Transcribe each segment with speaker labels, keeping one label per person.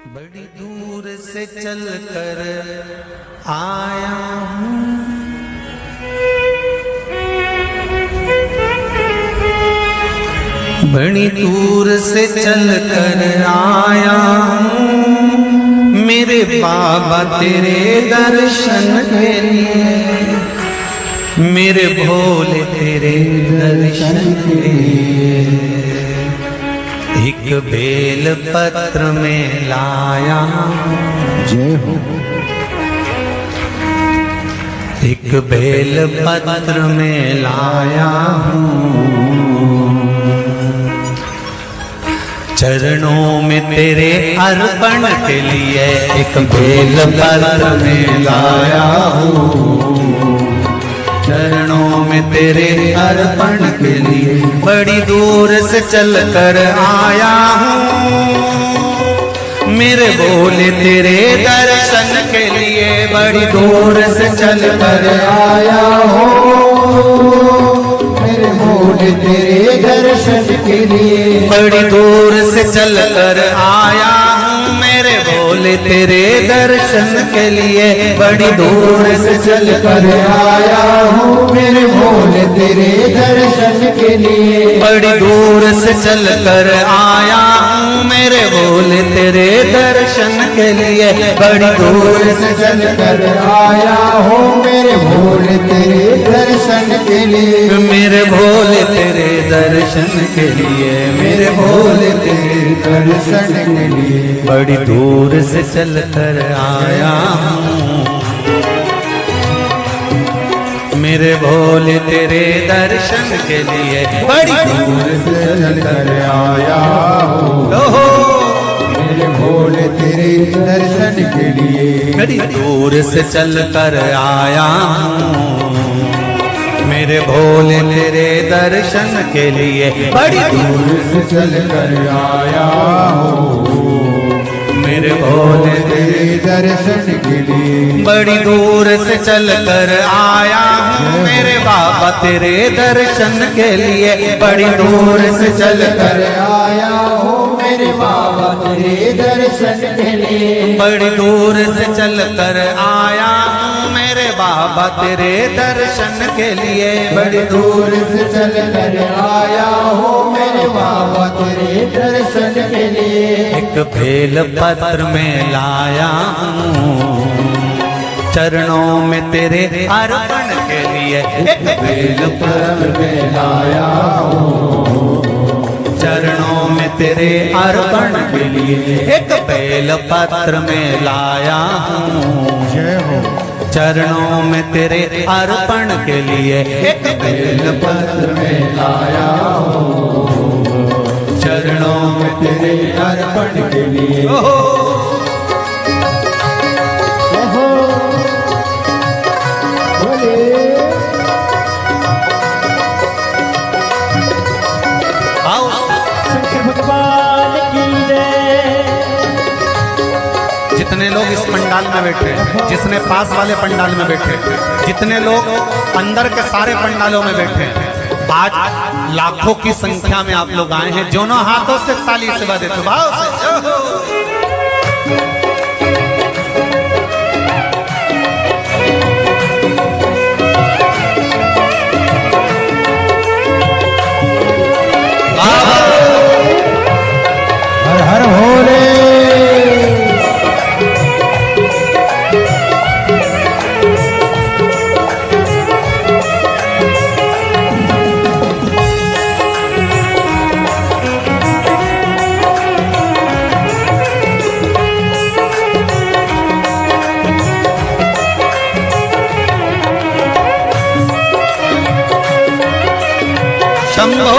Speaker 1: बड़ी दूर से चल कर आया हूँ, बड़ी दूर से चल कर आया हूँ मेरे बाबा तेरे दर्शन के लिए, मेरे भोले तेरे दर्शन के लिए। एक बेल पत्र में लाया,
Speaker 2: जय हो।
Speaker 1: एक बेल पत्र में लाया हूँ, चरणों में तेरे अर्पण के लिए। एक बेल पत्र में लाया हूँ, चरणों में तेरे अर्पण के लिए। बड़ी दूर से चल कर आया हूँ मेरे भोले तेरे दर्शन के लिए, बड़ी दूर से चल कर आया हूँ
Speaker 2: मेरे भोले तेरे दर्शन के लिए,
Speaker 1: बड़ी दूर से चल कर आया हूँ मेरे भोले तेरे दर्शन के लिए। बड़ी दूर से चल कर
Speaker 2: आया हूँ मेरे भोले तेरे दर्शन के लिए,
Speaker 1: बड़ी दूर से चल कर आया हूँ मेरे भोले तेरे दर्शन के लिए। बड़ी दूर
Speaker 2: से चल कर आया हूँ मेरे भोले तेरे दर्शन के लिए,
Speaker 1: मेरे भोले तेरे दर्शन के लिए, मेरे भोले तेरे
Speaker 2: दर्शन के लिए।
Speaker 1: बड़ी दूर से चल कर आया हूँ मेरे भोले तेरे दर्शन के लिए। बड़ी दूर
Speaker 2: से चल कर आया हूँ मेरे भोले तेरे दर्शन के लिए,
Speaker 1: बड़ी दूर से चल कर आया हूँ मेरे भोले तेरे दर्शन के लिए। बड़ी दूर
Speaker 2: से चल कर आया हूँ
Speaker 1: मेरे भोले
Speaker 2: तेरे दर्शन के लिए,
Speaker 1: बड़ी दूर से चल कर आया हूँ मेरे बाबा तेरे दर्शन के लिए। बड़ी दूर से चल कर
Speaker 2: आया हूँ मेरे बाबा तेरे दर्शन के लिए,
Speaker 1: बड़ी दूर से चल कर आया हूँ मेरे बाबा तेरे दर्शन के लिए।
Speaker 2: बड़ी दूर से चल कर आया हूँ मेरे बाबा तेरे दर्शन के लिए।
Speaker 1: एक बेल पत्र में लाया हूँ चरणों में तेरे अर्पण के लिए। एक बेल
Speaker 2: पत्र में लाया हूँ
Speaker 1: चरणों में तेरे अर्पण के लिए, एक बेल पत्र में लाया हूँ
Speaker 2: जय हो।
Speaker 1: चरणों में तेरे अर्पण के लिए। एक बेल
Speaker 2: पत्र में लाया हूँ
Speaker 1: चरणों में
Speaker 2: तेरे अर्पण के लिए।
Speaker 1: जितने लोग इस पंडाल में बैठे, जितने पास वाले पंडाल में बैठे, जितने लोग अंदर के सारे पंडालों में बैठे, आज लाखों की संख्या में आप लोग आए हैं। दोनों हाथों से ताली से बजा देते भाव से।
Speaker 2: हर हर भोले।
Speaker 1: शंभो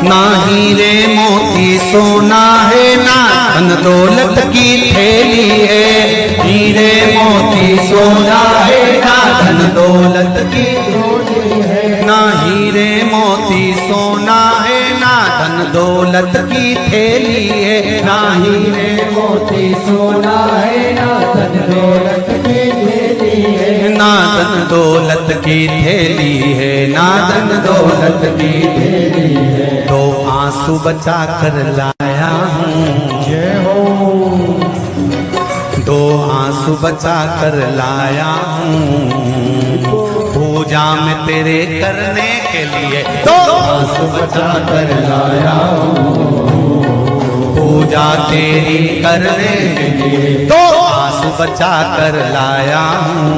Speaker 1: ना हीरे मोती सोना है, ना धन दौलत की थैली है। हीरे मोती सोना है, ना धन दौलत की थैली है। ना हीरे मोती सोना है, ना धन दौलत की थैली है। ना हीरे
Speaker 2: मोती सोना है, ना धन दौलत
Speaker 1: दौलत की थैली है, ना धन दौलत की
Speaker 2: तेरी है।
Speaker 1: तो आंसू बचा कर लाया हूँ,
Speaker 2: जय हो।
Speaker 1: दो आंसू बचा कर लाया हूँ, पूजा में तेरे करने के लिए दो
Speaker 2: आंसू बचा कर लाया हूँ,
Speaker 1: पूजा तेरी करने के लिए दो आंसू बचा कर लाया हूँ,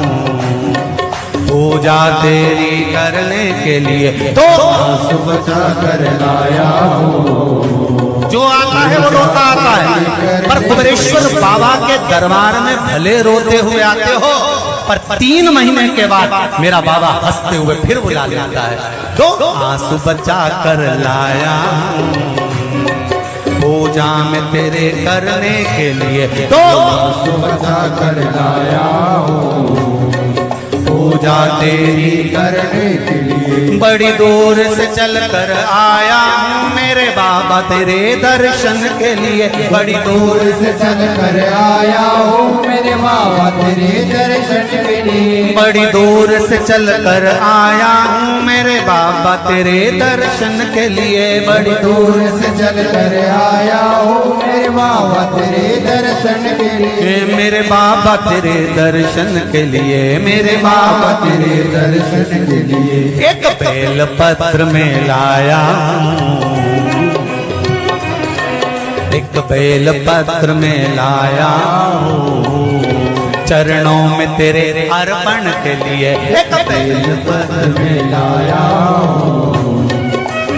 Speaker 1: पूजा तेरी करने के लिए दो
Speaker 2: आंसू बचा कर लाया हूँ।
Speaker 1: जो आता है वो रोता आता है, पर कुबेरेश्वर बाबा के दरबार में भले रोते हुए आते हो, पर 3 महीने के बाद मेरा बाबा हंसते हुए फिर बुला लेता है। दो आंसू बचा कर लाया हूँ, पूजा में तेरे करने के लिए दो
Speaker 2: आंसू बचा कर लाया हूँ,
Speaker 1: पूजा तेरी
Speaker 2: करने के लिए।
Speaker 1: बड़ी दूर से चल कर आया हूँ मेरे बाबा तेरे दर्शन के लिए, बड़ी दूर
Speaker 2: से चल कर आया हूँ मेरे बाबा तेरे दर्शन के लिए।
Speaker 1: बड़ी दूर से चल कर आया हूँ मेरे बाबा तेरे दर्शन के लिए, बड़ी
Speaker 2: दूर से चल कर आया हूँ मेरे बाबा तेरे दर्शन के लिए।
Speaker 1: मेरे बाबा तेरे दर्शन के लिए, मेरे
Speaker 2: बाबा तेरे दर्शन के लिए।
Speaker 1: एक बेल पत्र में लाया हूँ, एक बेल पत्र में लाया हूँ, चरणों में तेरे अर्पण के लिए एक बेल पत्र में लाया हूँ,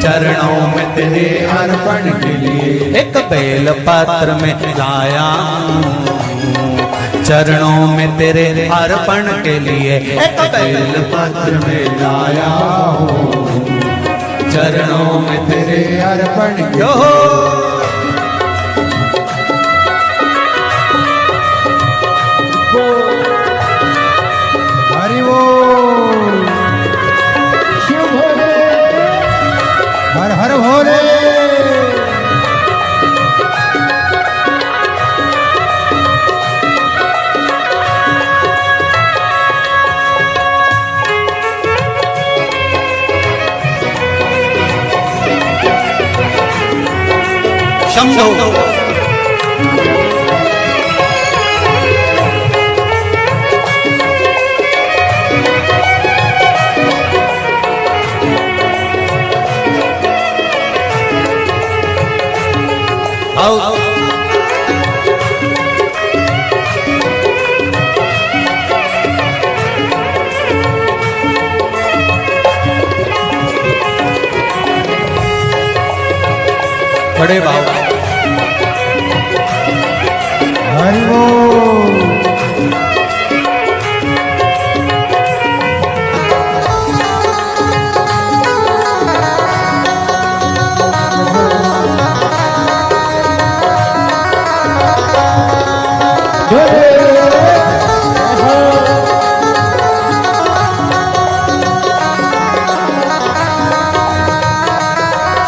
Speaker 1: चरणों में तेरे
Speaker 2: अर्पण के लिए।
Speaker 1: एक बेल पत्र में लाया हूँ, चरणों में तेरे अर्पण के लिए एक बेल पत्र में
Speaker 2: लाया हूँ, चरणों में तेरे अर्पण के लिए। हरि बोल। शिव भोले, हर हर भोले।
Speaker 1: शंभो बड़े बाबा
Speaker 2: हरि बोल।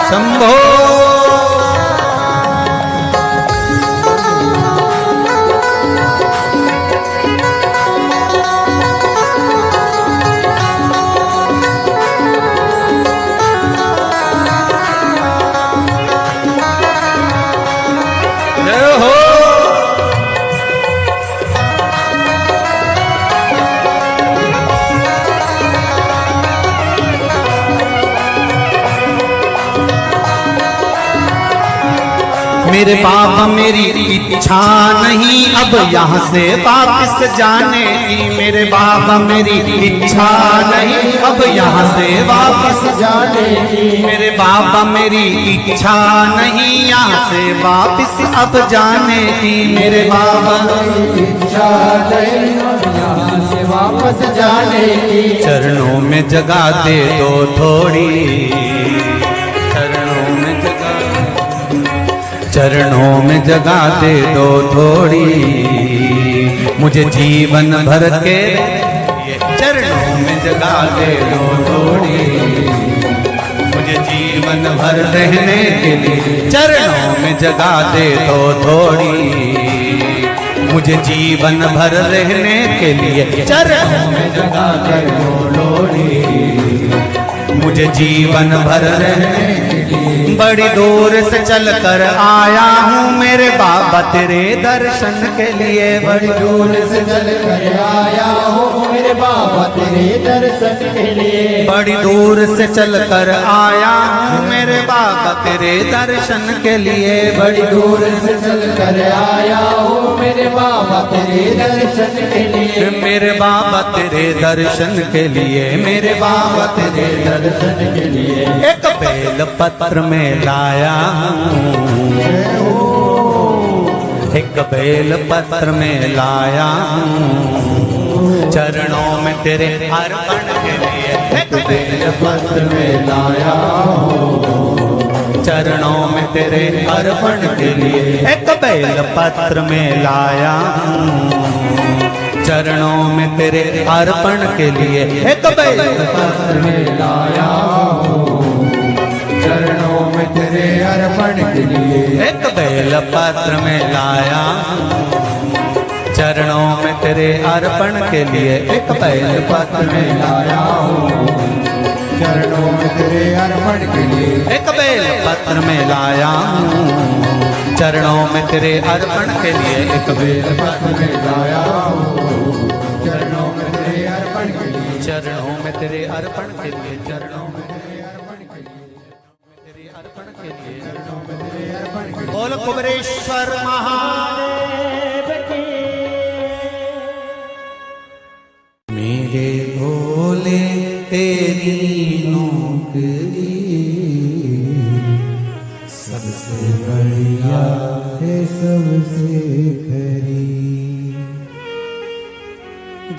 Speaker 1: शंभो मेरे बाबा मेरी इच्छा नहीं अब यहाँ से वापस जाने की, मेरे बाबा मेरी इच्छा नहीं अब यहाँ से वापस
Speaker 2: जाने की।
Speaker 1: मेरे बाबा मेरी इच्छा नहीं यहाँ से वापस अब जाने की, मेरे बाबा
Speaker 2: इच्छा नहीं यहाँ से वापस जाने की।
Speaker 1: चरणों में जगह दे दो थोड़ी, चरणों में जगह, चरणों में जगह दे दो थोड़ी, मुझे जीवन भर के चरणों में जगह दे दो थोड़ी, मुझे जीवन भर रहने के लिए चरणों में जगह दे दो थोड़ी, मुझे जीवन भर रहने के लिए चरणों में
Speaker 2: जगा कर बोलो रे,
Speaker 1: मुझे जीवन भर रहने
Speaker 2: के लिए
Speaker 1: बड़ी दूर से चल कर आया हूँ मेरे बाबा तेरे दर्शन के लिए।
Speaker 2: बड़ी दूर से चल कर आया हूँ मेरे बाबा तेरे दर्शन के लिए।
Speaker 1: बड़ी दूर से चल कर आया हूँ मेरे बाबा तेरे दर्शन के लिए।
Speaker 2: बड़ी दूर से चल कर आया हूँ मेरे बाबा तेरे दर्शन के लिए।
Speaker 1: मेरे बाबा तेरे दर्शन के लिए, मेरे बाबा तेरे
Speaker 2: दर्शन के लिए
Speaker 1: एक बेल पत्र में लाया हूँ, एक बेल पत्र में लाया हूँ चरणों में तेरे अर्पण के लिए। एक बेल
Speaker 2: पत्र में लाया हूँ
Speaker 1: चरणों में तेरे अर्पण के लिए। एक बेल पत्र में लाया हूँ चरणों में तेरे अर्पण के लिए। एक बेल
Speaker 2: पत्र में लाया हूँ चरणों में तेरे अर्पण के लिए।
Speaker 1: एक बेल पत्र में लाया चरणों में तेरे अर्पण के लिए। एक बेल
Speaker 2: पत्र में लाया हूँ चरणों में तेरे अर्पण के लिए।
Speaker 1: एक बेल पत्र में लाया चरणों में तेरे अर्पण के लिए। एक बेल
Speaker 2: पत्र में लाया हूँ चरणों में तेरे अर्पण के लिए।
Speaker 1: चरणों में तेरे अर्पण के लिए। चरणों में तेरे अर्पण के लिए। तेरे अर्पण के लिए।
Speaker 2: चरणों में तेरे अर्पण के लिए।
Speaker 1: बोल कुबेरेश्वर महादेव की। मेरे भोले तेरी नौकरी
Speaker 2: सबसे बढ़िया है सबसे खरी।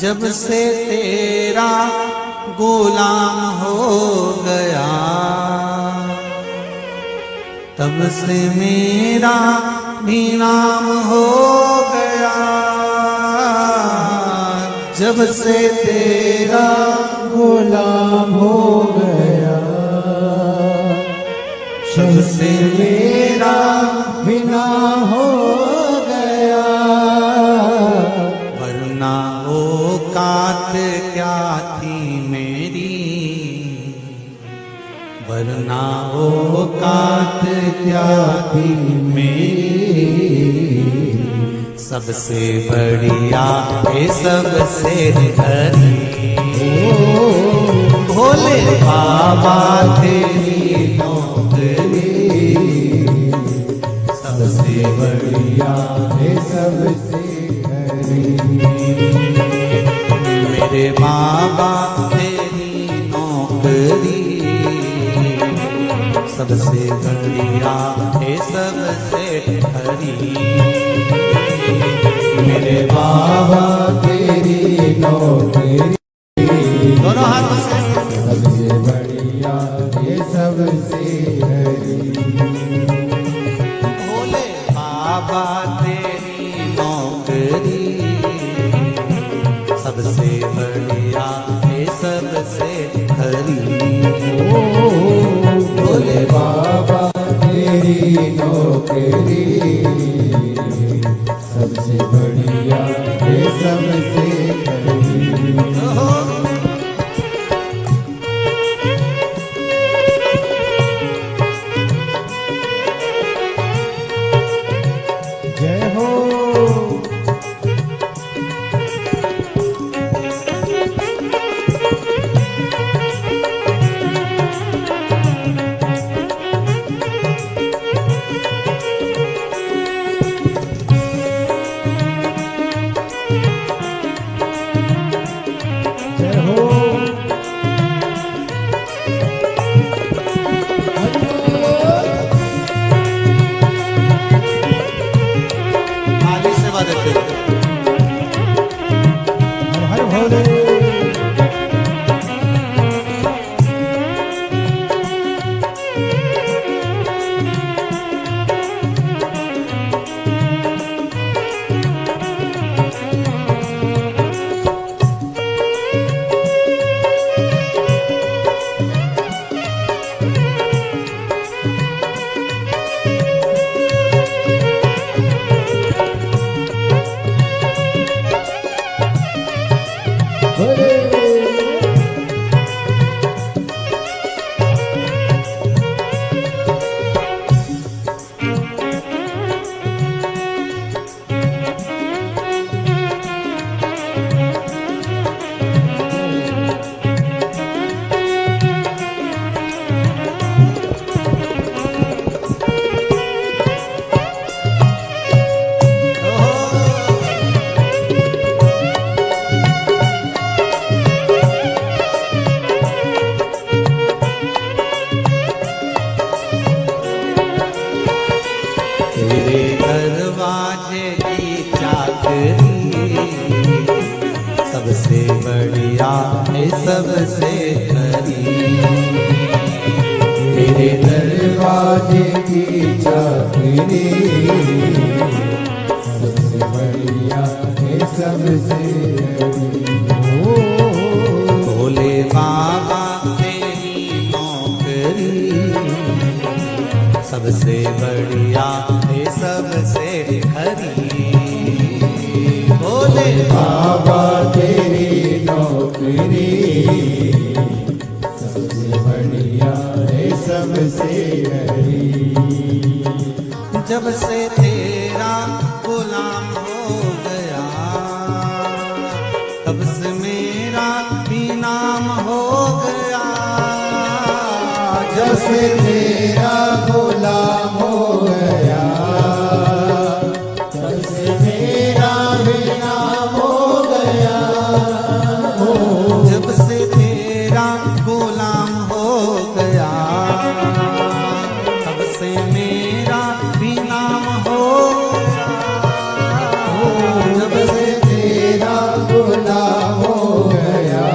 Speaker 1: जब से तेरा गुलाम हो गया तब से मेरा भी नाम हो गया। जब से तेरा
Speaker 2: गुलाम हो गया
Speaker 1: जब से मेरा
Speaker 2: बिना हो गया।
Speaker 1: वरना औकात क्या थी मेरी, वरना औकात क्या थी मेरी। सबसे बढ़िया है सबसे हरी। भोले बाबा तेरी नौकरी सबसे
Speaker 2: बढ़िया है सबसे खरी।
Speaker 1: मेरे बाबा तेरी नौकरी सबसे बढ़िया है सबसे हरी। मेरे
Speaker 2: बाबा तेरी नौकरी
Speaker 1: दोनों हाथों से
Speaker 2: सबसे बढ़िया है सबसे हरी।
Speaker 1: भोले बाबा तेरी नौकरी सबसे बढ़िया है सबसे हरी।
Speaker 2: भोले बाबा तेरी नौकरी सबसे बढ़िया है सबसे खरी। जय हो
Speaker 1: तेरे दरवाजे की चाकरी सबसे बढ़िया है सबसे खरी।
Speaker 2: तेरे दरवाजे की चाकरी सबसे बढ़िया है सबसे
Speaker 1: भोले बाबा तेरी नौकरी सबसे बढ़िया है सबसे खरी। भोले
Speaker 2: बाबा तेरी नौकरी सबसे बढ़िया है सबसे खरी।
Speaker 1: जब से तेरा गुलाम हो गया तब से मेरा भी नाम हो गया।
Speaker 2: जब से तेरा गुलाम हो गया तब से मेरा भी नाम हो गया।
Speaker 1: जब से तेरा गुलाम हो गया तब से मेरा भी नाम हो गया।
Speaker 2: जब से तेरा गुलाम हो गया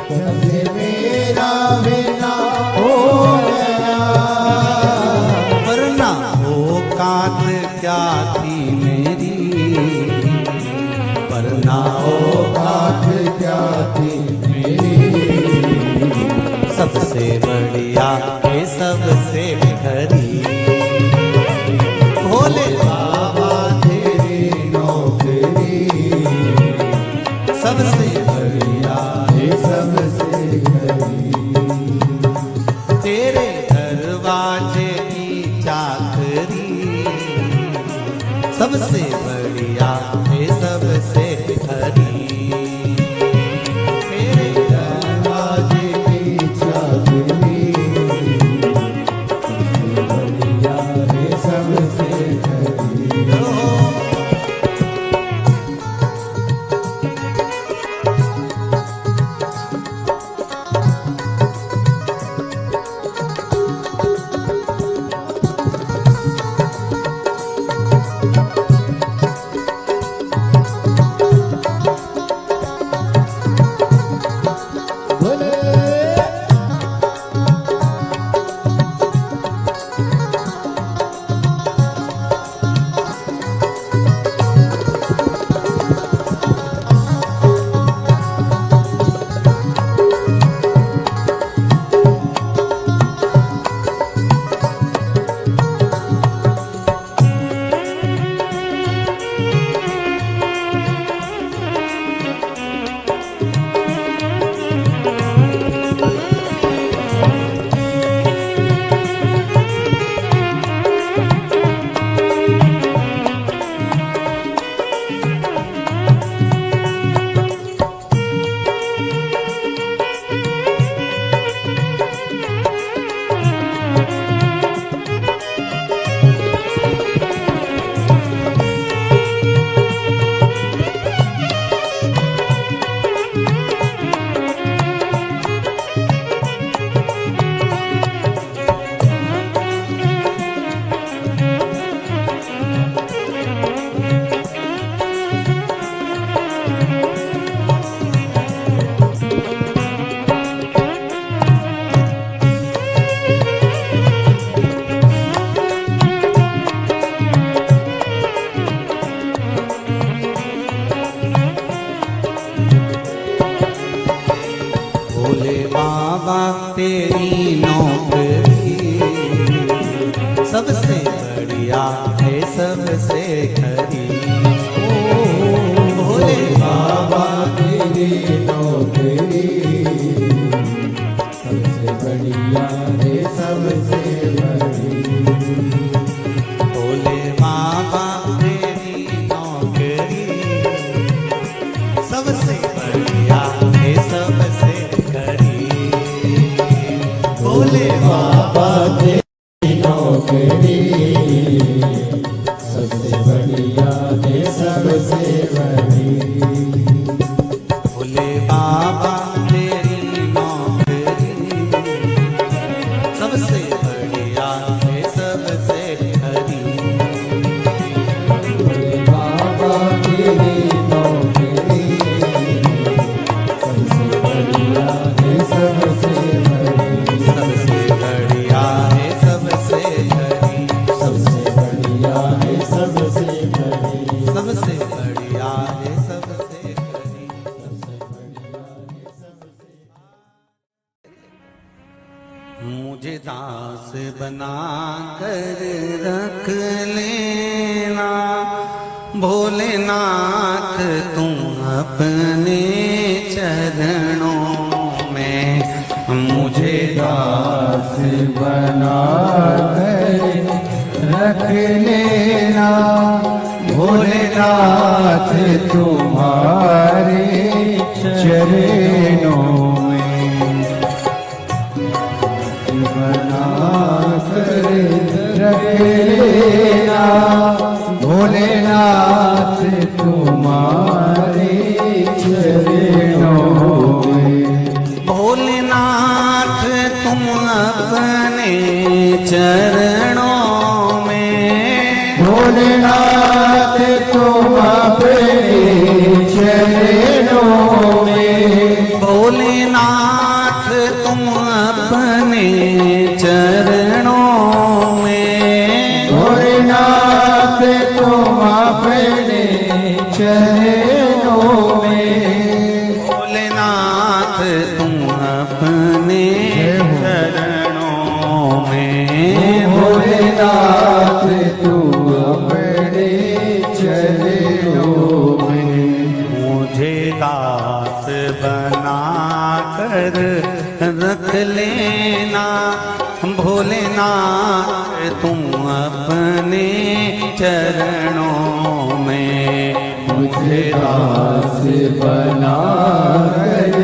Speaker 2: तब से मेरा भी नाम हो गया।
Speaker 1: वरना औकात क्या थी मेरी, वरना
Speaker 2: औकात क्या थी मेरी,
Speaker 1: सबसे बढ़िया है सबसे खरी। भोले
Speaker 2: बाबा तेरी नौकरी
Speaker 1: सबसे
Speaker 2: बढ़िया है सबसे खरी।
Speaker 1: तेरे दरवाजे की चाकरी सबसे बढ़िया है सबसे खरी। तेरे
Speaker 2: दरवाजे की चाकरी सबसे बढ़िया है सबसे खरी।
Speaker 1: तेरी नौकरी सबसे बढ़िया है सबसे खरी।
Speaker 2: भोले बाबा नौकरी सबसे बढ़िया है सबसे बड़ी।
Speaker 1: भोले बाबा तेरी नौकरी सबसे बढ़िया है सबसे खरी। भोले
Speaker 2: बाबा तेरी नौकरी सबसे बढ़िया है सबसे बड़ी।
Speaker 1: भोले बाबा तेरी नौकरी सबसे बढ़िया है सबसे खरी।
Speaker 2: भोले बाबा तेरी नौकरी सबसे बढ़िया है सबसे बड़ी।
Speaker 1: सबसे बढ़िया है सबसे खरी।
Speaker 2: सबसे बढ़िया है सबसे बड़ी।
Speaker 1: सबसे बढ़िया है सबसे खरी। मुझे दास बना कर रख लेना भोलेनाथ तुम अपने चरणों में। मुझे
Speaker 2: दास बना कर रख लेना भोलेनाथ तुम्हारे चरणों में। बना कर रख लेना भोलेनाथ तुम्हारे चरणों में।
Speaker 1: भोलेनाथ तुम अपने चरणों में।
Speaker 2: भोलेनाथ तुम अपने चरणों में।
Speaker 1: भोलेनाथ तुम अपने चरणों में।
Speaker 2: भोलेनाथ तुम अपने चरणों में।
Speaker 1: भोलेनाथ तुम अपने चरणों में।
Speaker 2: भोलेनाथ तुम अपने चरणों में।
Speaker 1: मुझे दास बना कर रख लेना भोलेनाथ तुम अपने चरणों में।
Speaker 2: मुझे दास बना कर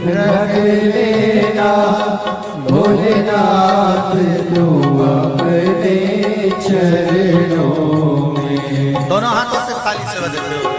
Speaker 2: रख लेना भोलेनाथ तुम अपने चरणों में।
Speaker 1: दोनों हाथों से ताली से बजाते हो।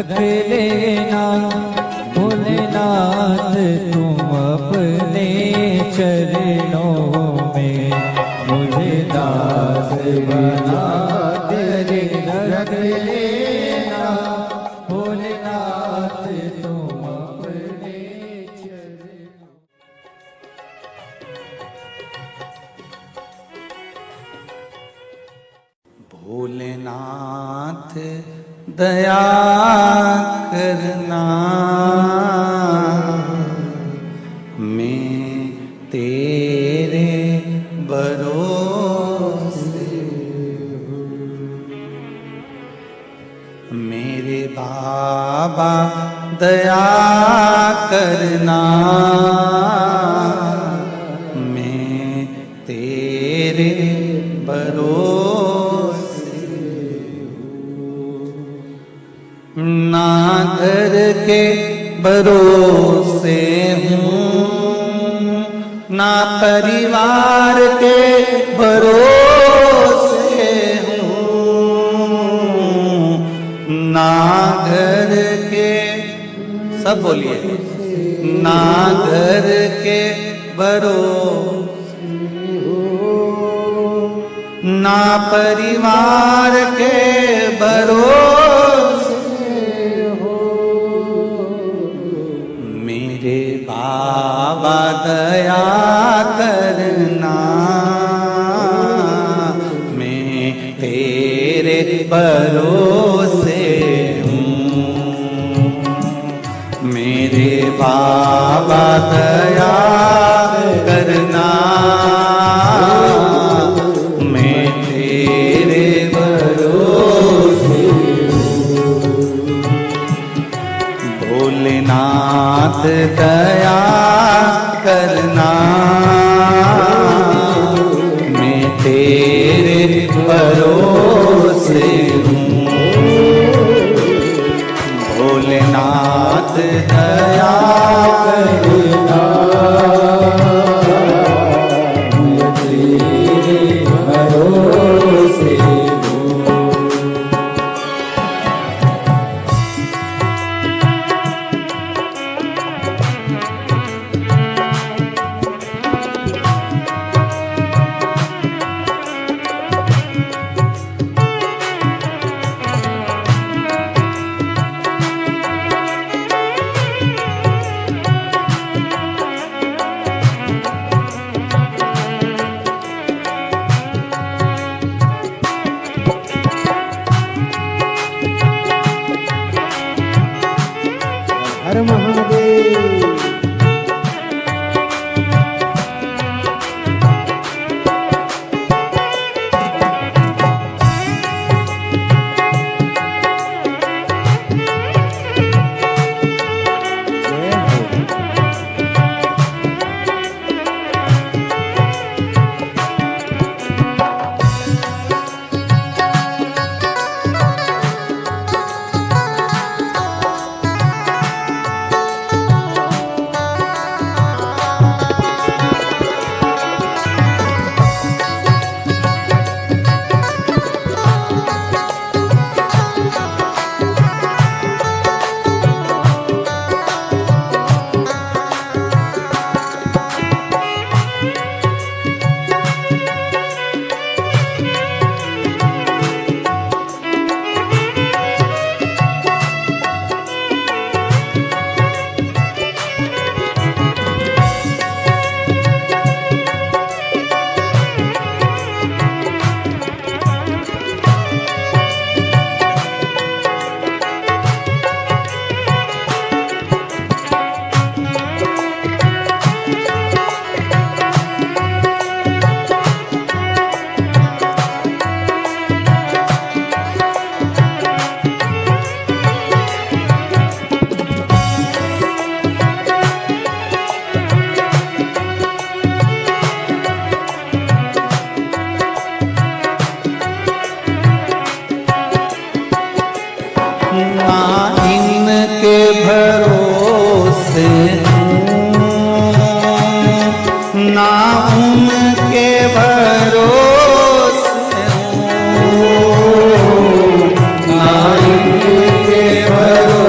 Speaker 3: रख लेना भोलेनाथ तुम अपने चरणों में, मुझे दास बना तेरे रख लेना भोलेनाथ तुम अपने चरणों।
Speaker 1: भोलेनाथ दया करना, मैं तेरे भरोसे हूँ। मेरे बाबा दया करना, मैं तेरे भरोसे ना घर के भरोसे हूँ, ना परिवार के भरोसे हूँ, ना घर के, सब बोलिए, ना घर के भरोसे हूँ, ना परिवार के भरोसे हो। मेरे बाबा दया करना, मैं तेरे भरोसे हूँ। मेरे बाबा दया करना, मैं तेरे भरोसे हूँ। भोलेनाथ दया करना, मैं तेरे भरोसे हूँ। भोलेनाथ दया करना, मैं तेरे भरोसे हूँ।
Speaker 2: हर महादेव।
Speaker 1: ना उनके भरोसे हूँ, ना इनके भरोसे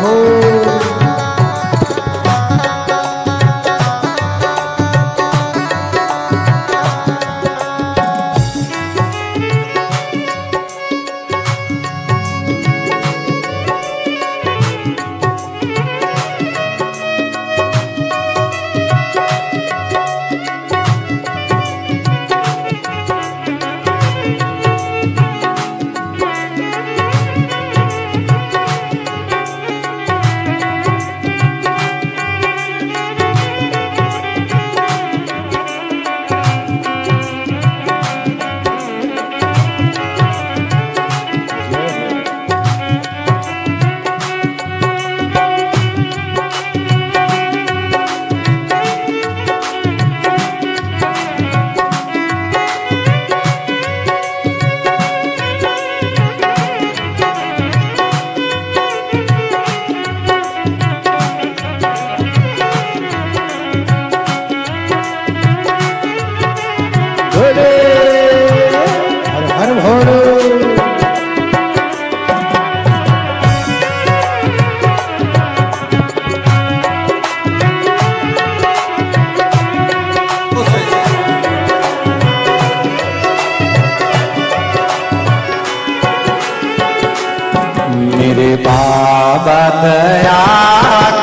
Speaker 2: हो बोले हर हर भोले
Speaker 1: मेरे बाबा दया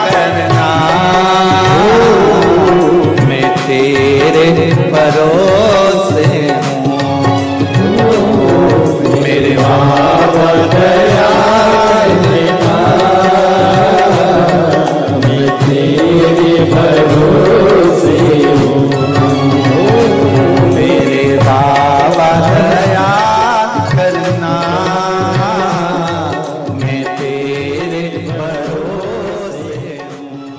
Speaker 1: करना, मैं तेरे भरोसे हूँ। मेरे बाबा दया करना, मैं तेरे भरोसे हूँ। मेरे बाबा दया करना, मैं तेरे भरोसे हूँ।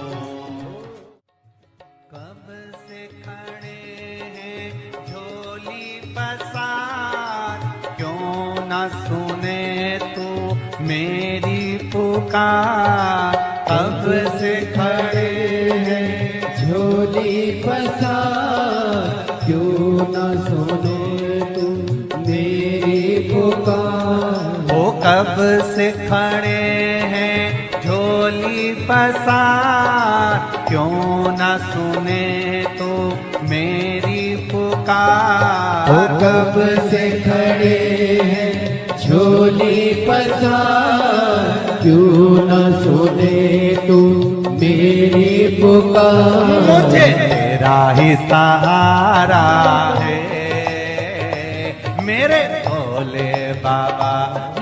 Speaker 1: कब से खड़े हैं झोली पसार, क्यों न सुने तू मेरी पुकार। कब से खड़े हैं
Speaker 3: झोली पसार, क्यों न सुने तू मेरी पुकार।
Speaker 1: वो कब से खड़े हैं झोली पसार, क्यों न सुने तो मेरी पुकार।
Speaker 3: वो कब से खड़े हैं झोली पसार, क्यों न सुने तू मेरी पुकार।
Speaker 1: मुझे तेरा ही सहारा है मेरे भोले बाबा,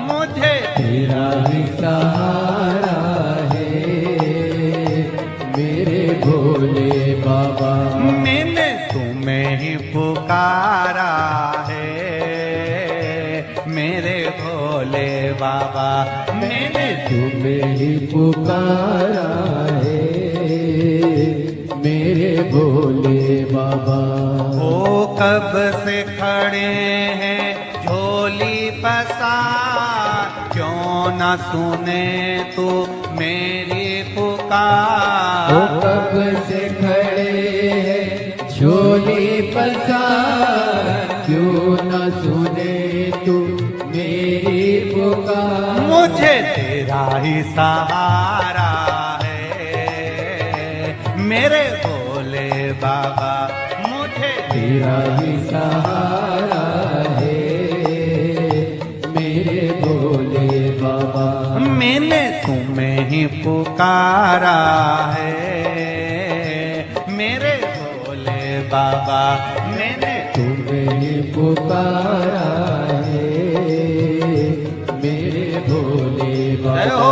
Speaker 1: मुझे
Speaker 3: तेरा ही सहारा है मेरे भोले बाबा।
Speaker 1: मैंने तुम्हें ही पुकारा है मेरे भोले बाबा। मैंने
Speaker 3: तुम्हें ही पुकारा है मेरे भोले बाबा।
Speaker 1: वो कब से खड़े हैं झोली पसार, क्यों न सुने तू मेरी पुकार।
Speaker 3: वो कब से खड़े हैं झोली पसार, क्यों न सुने तू मेरी पुकार।
Speaker 1: मुझे तेरा ही सहारा है मेरे भोले बाबा, मुझे
Speaker 3: तेरा ही सहारा है मेरे भोले बाबा।
Speaker 1: मैंने तुम्हें ही पुकारा है मेरे भोले बाबा। मैंने
Speaker 3: तुम्हें ही पुकारा है मेरे भोले
Speaker 1: जय
Speaker 3: बाबा।
Speaker 1: हो।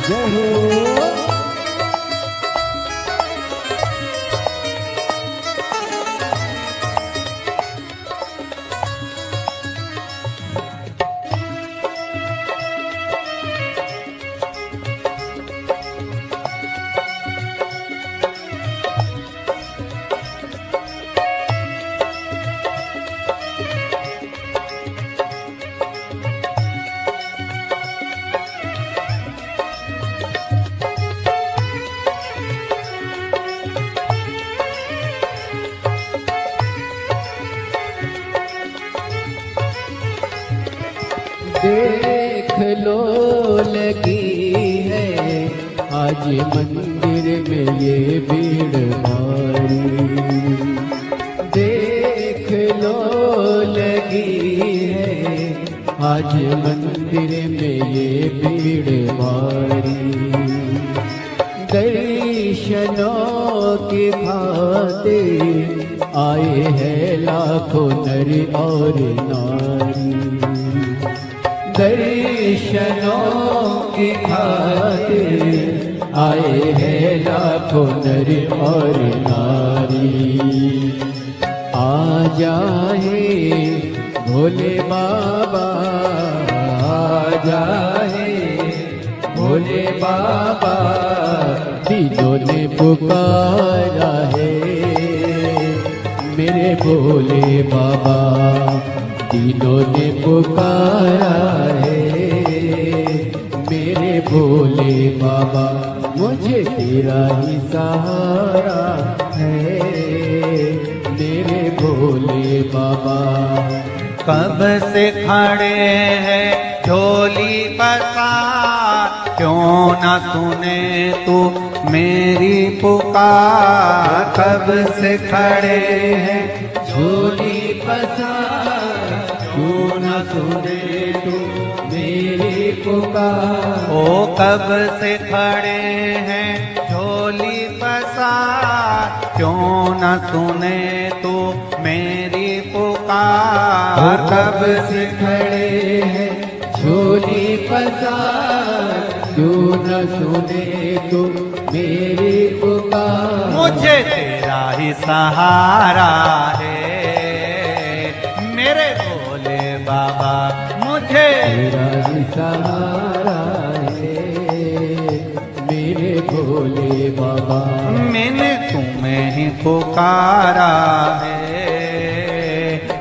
Speaker 3: जय हो। देख लो लगी है आज मंदिर में ये भीड़ भारी। देख लो लगी है आज मंदिर में ये भीड़ भारी। दर्शनों की खातिर आए हैं लाखों नर और नारी। दर्शनों की खातिर आए हैं लाखों नर और नारी। आ जाए भोले बाबा, आ जाए भोले बाबा, दिलों ने पुकारा है मेरे भोले बाबा। दिलों ने पुकारा है मेरे भोले बाबा। मुझे तेरा ही सहारा है मेरे भोले बाबा।
Speaker 1: कब से खड़े हैं झोली पसार, क्यों न सुने तू मेरी पुकार। कब से खड़े हैं
Speaker 3: झोली पसार, क्यों न सुने तू मेरी पुकार।
Speaker 1: ओ कब से खड़े हैं झोली पसार, क्यों न सुने तू मेरी पुकार।
Speaker 3: कब से खड़े हैं झोली पसार, क्यों न सुने तू मेरी पुकार।
Speaker 1: मुझे तेरा ही सहारा है मेरे भोले बाबा। मुझे
Speaker 3: तेरा ही सहारा है मेरे भोले बाबा।
Speaker 1: मैंने तुम्हें ही पुकारा है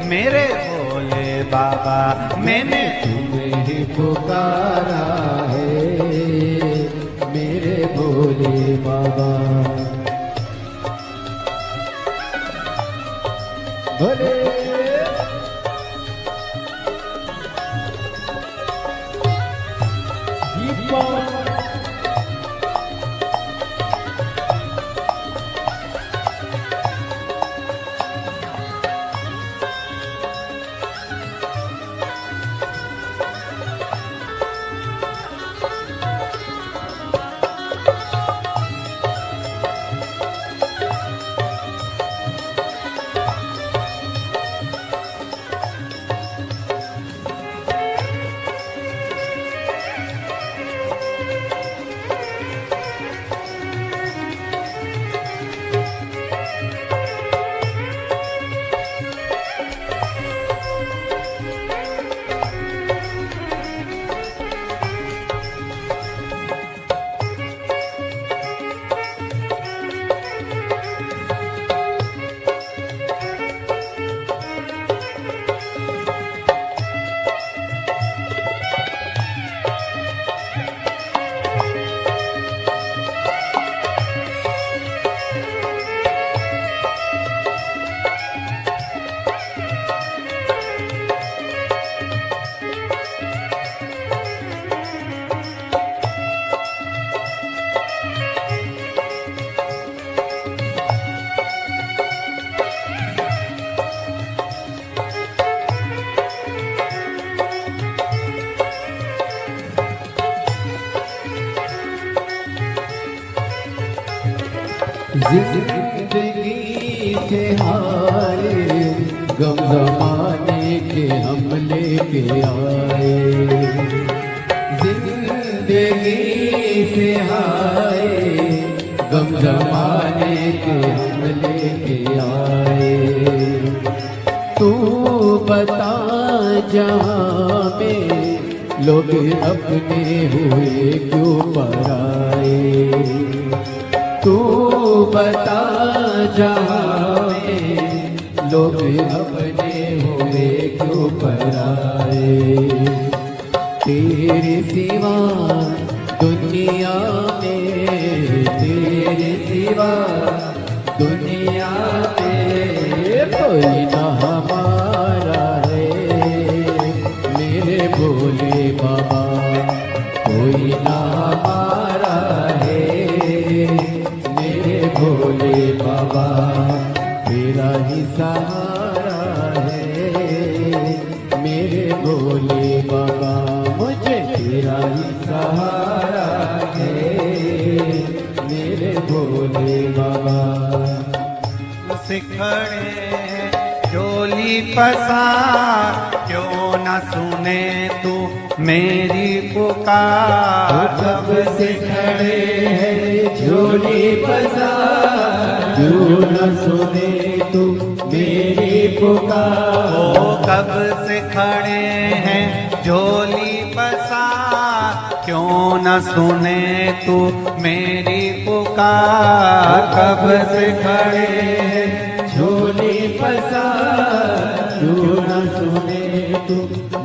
Speaker 1: मेरे भोले बाबा। मैंने
Speaker 3: तुम्हें ही पुकारा है मेरे भोले बाबा। भोले जिंदगी से हारे गम जमाने के हम लेके आए। जिंदगी जिंदगी से हाय गम जमाने के हम लेके आए। तू बता जहाँ में लोग अपने हुए क्यों पराए। तू बता जहाँ में लोग अपने हुए क्यों पराए। तेरे सिवा दुनिया में, तेरे सिवा दुनिया में कोई ना हमारा है मेरे भोले बाबा, कोई ना हमारा है मेरे भोले बाबा। तेरा ही सहारा है मेरे भोले बाबा, मुझे तेरा ही सहारा है मेरे भोले बाबा।
Speaker 1: सिखड़े झोली पसार क्यों न सुने तू मेरी पुकार।
Speaker 3: कब से खड़े हैं झोली पसार क्यों न सुने तू मेरी पुकार।
Speaker 1: ओ कब से खड़े हैं झोली पसार क्यों न सुने तू मेरी पुकार। कब से खड़े हैं
Speaker 3: झोली पसार क्यों न सुने तू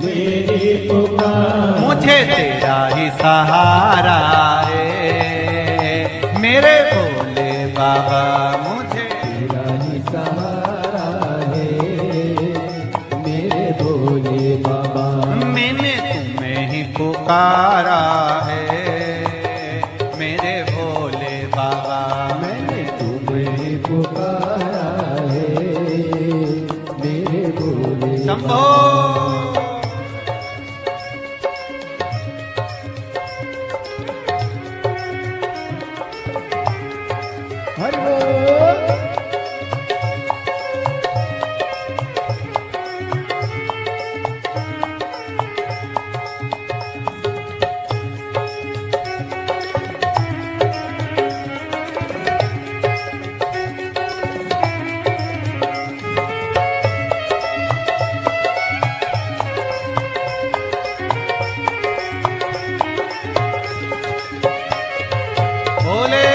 Speaker 3: मेरी पुकार।
Speaker 1: मुझे तेरा ही सहारा है मेरे भोले बाबा, मुझे
Speaker 3: तेरा ही सहारा है मेरे भोले बाबा।
Speaker 1: मैंने तुम्हें ही पुकारा है मेरे भोले बाबा।
Speaker 3: मैंने तुम्हें पुकारा है मेरे भोले
Speaker 1: शंभो
Speaker 3: हरि बोल।
Speaker 1: भोले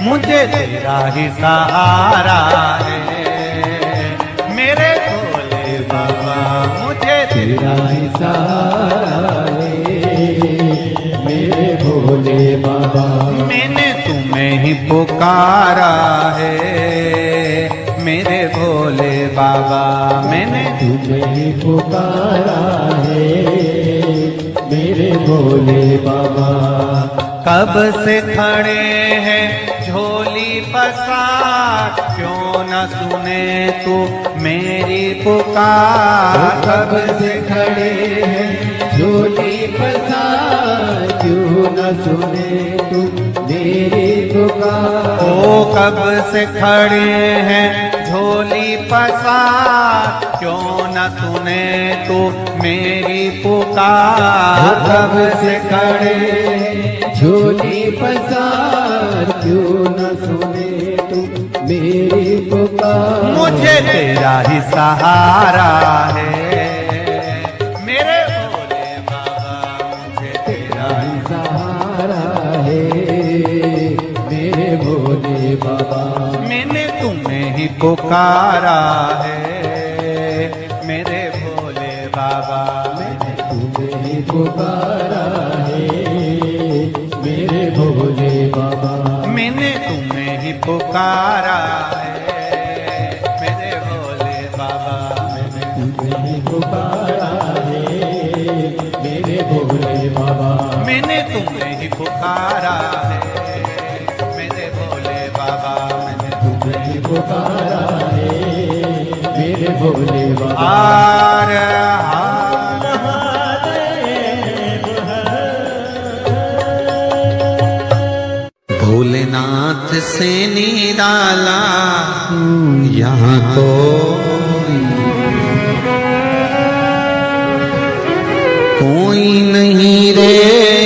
Speaker 1: मुझे तेरा ही सहारा है मेरे भोले बाबा। मुझे
Speaker 3: तेरा ही सहारा है मेरे भोले बाबा।
Speaker 1: मैंने तुम्हें ही पुकारा है मेरे भोले बाबा। मैंने
Speaker 3: तुम्हें ही पुकारा है मेरे भोले बाबा।
Speaker 1: कब से खड़े हैं झोली पसार क्यों न सुने तू मेरी पुकार।
Speaker 3: कब से खड़े हैं झोली पसार क्यों न सुने तू मेरी पुकार।
Speaker 1: ओ कब से खड़े हैं झोली पसार क्यों न सुने तू मेरी पुकार।
Speaker 3: कब से खड़े हैं झोली पसार क्यों न सुने तू मेरी पुकार।
Speaker 1: मुझे तेरा ही सहारा है मेरे भोले बाबा। मुझे तेरा
Speaker 3: ही सहारा है मेरे भोले बाबा।
Speaker 1: मैंने तुम्हें ही पुकारा है मेरे भोले बाबा।
Speaker 3: मैंने तुम्हें ही पुकारा है
Speaker 1: पुकारा है मेरे भोले बाबा।
Speaker 3: मैंने तुम्हें पुकारा है मेरे भोले बाबा।
Speaker 1: मैंने तुम्हें ही पुकारा है मेरे भोले बाबा। मैंने
Speaker 3: तुम्हें पुकारा है मेरे भोले बाबा।
Speaker 1: हार भोलेनाथ से निराला यहाँ कोई नहीं रे,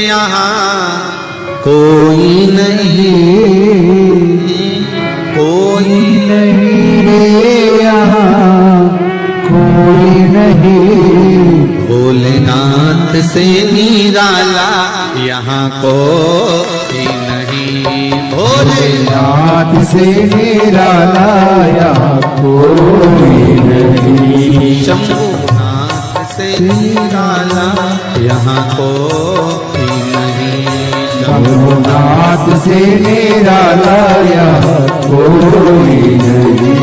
Speaker 1: यहाँ कोई नहीं, कोई
Speaker 2: नहीं रे यहाँ कोई नहीं।
Speaker 1: भोलेनाथ से निराला यहाँ कोई नहीं।
Speaker 2: भोलेनाथ से निराला यहाँ कोई नहीं।
Speaker 1: शंभुनाथ से निराला यहाँ कोई नहीं।
Speaker 2: शंभुनाथ से निराला यहाँ कोई नहीं।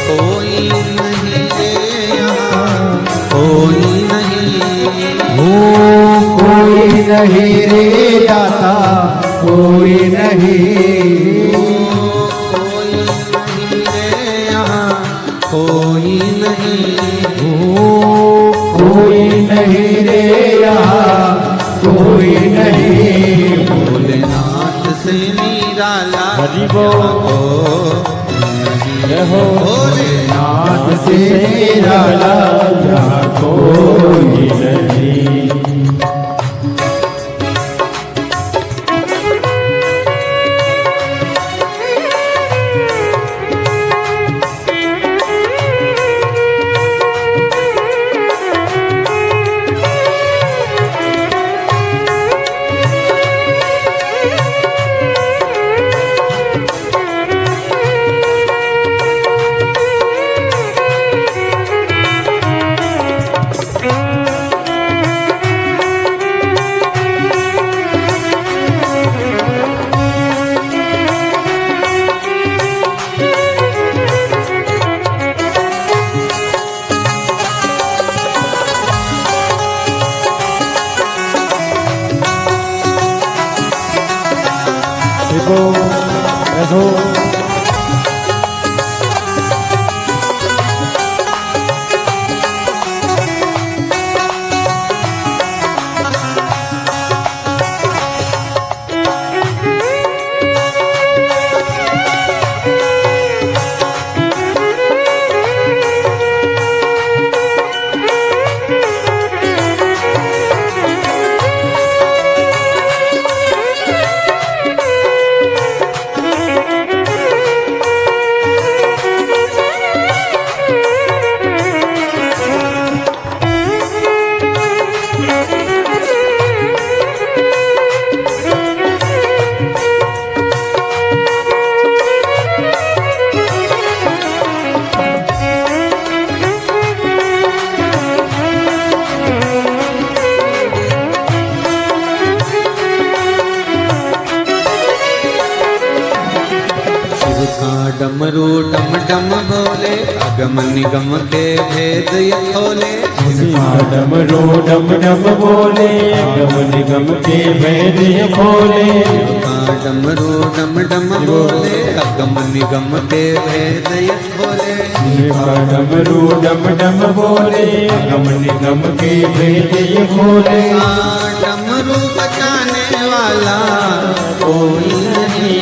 Speaker 1: कोई नहीं रे यहाँ कोई नहीं।
Speaker 2: कोई नहीं रे दाता कोई नहीं।
Speaker 1: कोई नहीं रे यहाँ कोई नहीं।
Speaker 2: कोई नहीं रे यहाँ कोई नहीं।
Speaker 1: भोलेनाथ से निराला
Speaker 3: हरि बोल।
Speaker 2: भोलेनाथ से निराला यहाँ कोई नहीं।
Speaker 1: डमरू डम डम बोले अगम निगम के भेद ये खोले।
Speaker 3: डमरू डम डम बोले अगम निगम के भेद ये खोले।
Speaker 1: डमरू डम डम बोले अगम निगम के भेद ये खोले।
Speaker 3: डमरू डम डम बोले अगम निगम के भेद ये खोले।
Speaker 1: डमरू बजाने वाला कोई नहीं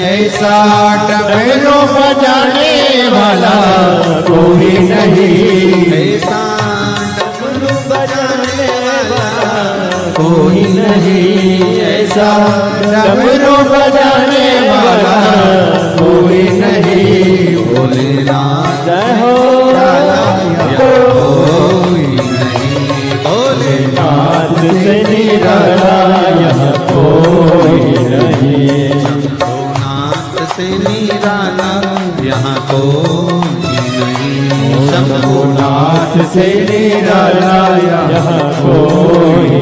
Speaker 2: ऐसा डमरू बजाने वाला कोई नहीं।
Speaker 1: ऐसा डमरू बजाने वाला
Speaker 2: कोई नहीं। ऐसा डमरू बजाने वाला कोई नहीं।
Speaker 1: भोलेनाथ
Speaker 3: जय हो
Speaker 1: कोई नहीं।
Speaker 3: भोलेनाथ से निराला यहाँ कोई नहीं।
Speaker 1: शंभुनाथ से निराला यहाँ कोई नहीं।
Speaker 3: शंभुनाथ से निराला यहाँ कोई